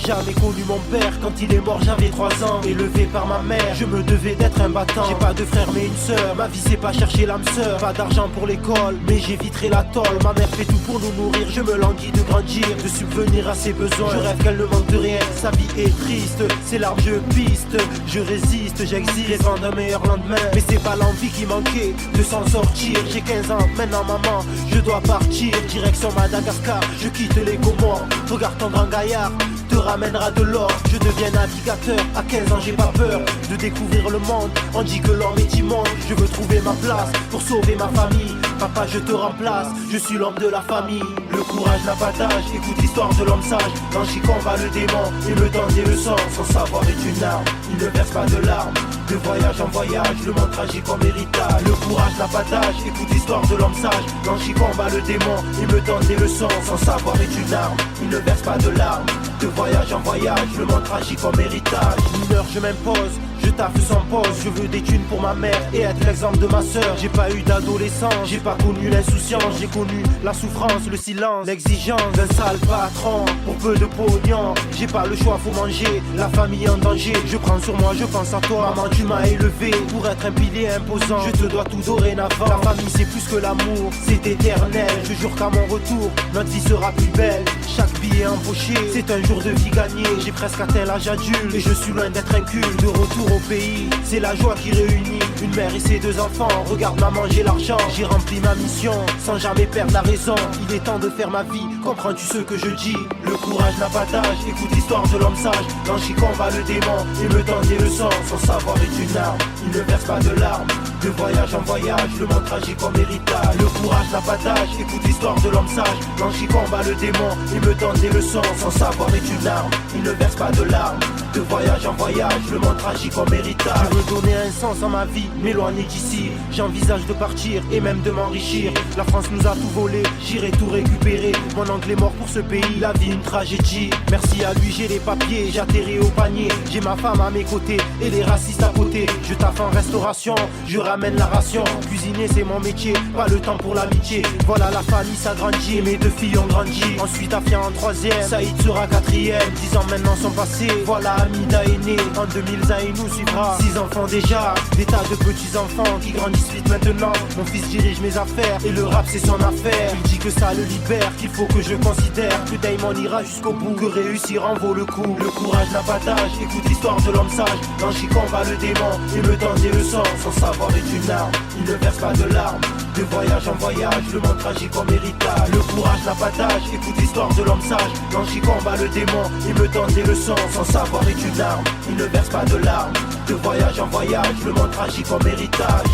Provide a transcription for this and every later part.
jamais connu mon père. Quand il est mort j'avais 3 ans. Élevé par ma mère, je me devais d'être un battant. J'ai pas de frère mais une sœur. Ma vie c'est pas chercher l'âme sœur. Pas d'argent pour l'école, mais j'éviterai la tôle. Ma mère fait tout pour nous nourrir. Je me languis de grandir, de subvenir à ses besoins. Je rêve qu'elle ne manque de rien. Sa vie est triste, c'est large je piste. Je résiste, j'existe, rêvant d'un meilleur lendemain. Mais c'est pas l'envie qui manquait de s'en sortir. J'ai 15 ans, maintenant maman, je dois partir. Direction Madagascar, je quitte les Comores. Regarde ton grand gaillard, te ramènera de l'or. Je deviens navigateur, à 15 ans j'ai pas peur de découvrir le monde. On dit que l'homme est immonde, je veux trouver ma place pour sauver ma famille. Papa je te remplace, je suis l'homme de la famille. Le courage n'a pas d'âge, écoute l'histoire de l'homme sage. Dans Chi combat le démon et me donne des leçons. Son savoir est une arme, il ne verse pas de larmes. De voyage en voyage, le monde tragique en héritage. Le courage n'a pas d'âge, écoute l'histoire de l'homme sage. Dans Chi combat le démon et me donne des leçons. Son savoir est une arme, il ne verse pas de larmes. De voyage en voyage, le monde tragique en héritage. Mineur je m'impose, je taffe sans pause. Je veux des thunes pour ma mère et être l'exemple de ma sœur. J'ai pas eu d'adolescence, j'ai pas connu l'insouciance. J'ai connu la souffrance, le silence, l'exigence d'un sale patron pour peu de pognon. J'ai pas le choix, faut manger, la famille en danger. Je prends sur moi, je pense à toi. Maman tu m'as élevé pour être un pilier imposant. Je te dois tout dorénavant. La famille c'est plus que l'amour, c'est éternel. Je jure qu'à mon retour, notre vie sera plus belle. Chaque billet empoché, c'est un jour de vie gagné. J'ai presque atteint l'âge adulte et je suis loin d'être inculte. De retour au pays, c'est la joie qui réunit une mère et ses 2 enfants. Regarde maman, j'ai l'argent, j'ai rempli ma mission sans jamais perdre la raison. Il est temps de faire ma vie, comprends-tu ce que je dis? Le courage n'a pas d'âge, écoute l'histoire de l'homme sage. Dans Chi combat le démon et me donne des leçons. Son savoir est une arme, il ne verse pas de larmes. De voyage en voyage, le monde tragique en héritage. Le courage n'a pas d'âge, écoute l'histoire de l'homme sage. Dans Chi combat le démon et me donne des leçons. Son savoir est une arme, il ne verse pas de larmes. De voyage en voyage, le monde tragique en héritage. Je veux donner un sens à ma vie, m'éloigner d'ici. J'envisage de partir et même de m'enrichir. La France nous a tout volé, j'irai tout récupérer. Mon oncle est mort pour ce pays, la vie une tragédie. Merci à lui j'ai les papiers, j'atterris au panier. J'ai ma femme à mes côtés et les racistes à côté. Je taffe en restauration, je ramène la ration. Cuisiner c'est mon métier, pas le temps pour l'amitié. Voilà la famille s'agrandit, mes 2 filles ont grandi. Ensuite Afia en 3e, Saïd sera 4e. 10 ans maintenant sont passés, voilà Amida est né. En 2000 Zaï nous suivra, 6 enfants déjà. Des tas de petits enfants qui grandissent vite maintenant. Mon fils dirige mes affaires et le rap c'est son affaire. Il dit que ça le libère, qu'il faut que je considère que Daimon ira jusqu'au bout, que réussir en vaut le coup. Le courage n'a pas d'âge, écoute l'histoire de l'homme sage. Dans Chi combat le démon et me donne des leçons. Son savoir est une arme, il ne verse pas de larmes. De voyage en voyage, le monde tragique en héritage. Le courage n'a pas d'âge, écoute l'histoire de l'homme sage. Dans Chi combat le démon et me donne des leçons. Son savoir est une arme, il ne verse pas de larmes. De voyage en voyage, le monde tragique en héritage.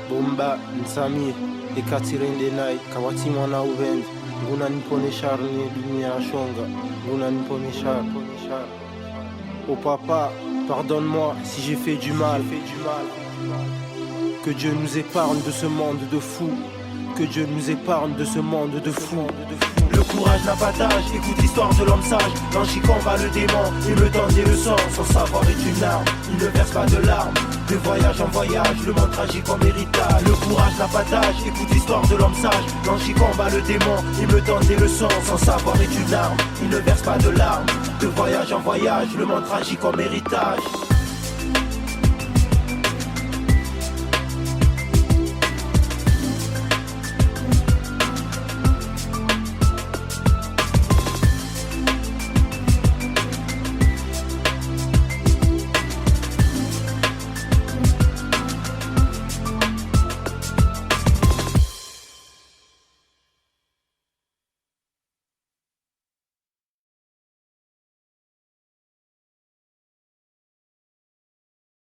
Bomba, Nsami, Ekaterine Denai, Kawati Mwana Uvendi, Nguna Nipone Charne, Dunia Shonga, Nguna Nipone Char. Oh papa, pardonne-moi si j'ai fait du mal. Que Dieu nous épargne de ce monde de fous. Que Dieu nous épargne de ce monde de fous. Le courage n'a pas d'âge, écoute l'histoire de l'homme sage. Dans Chi combat le démon et me donne des leçons. Son savoir est une arme, il ne verse pas de larmes. De voyage en voyage, le monde tragique en héritage. Le courage n'a pas d'âge, écoute l'histoire de l'homme sage. Dans Chi combat le démon et me donne des leçons. Son savoir est une arme, il ne verse pas de larmes. De voyage en voyage, le monde tragique en héritage.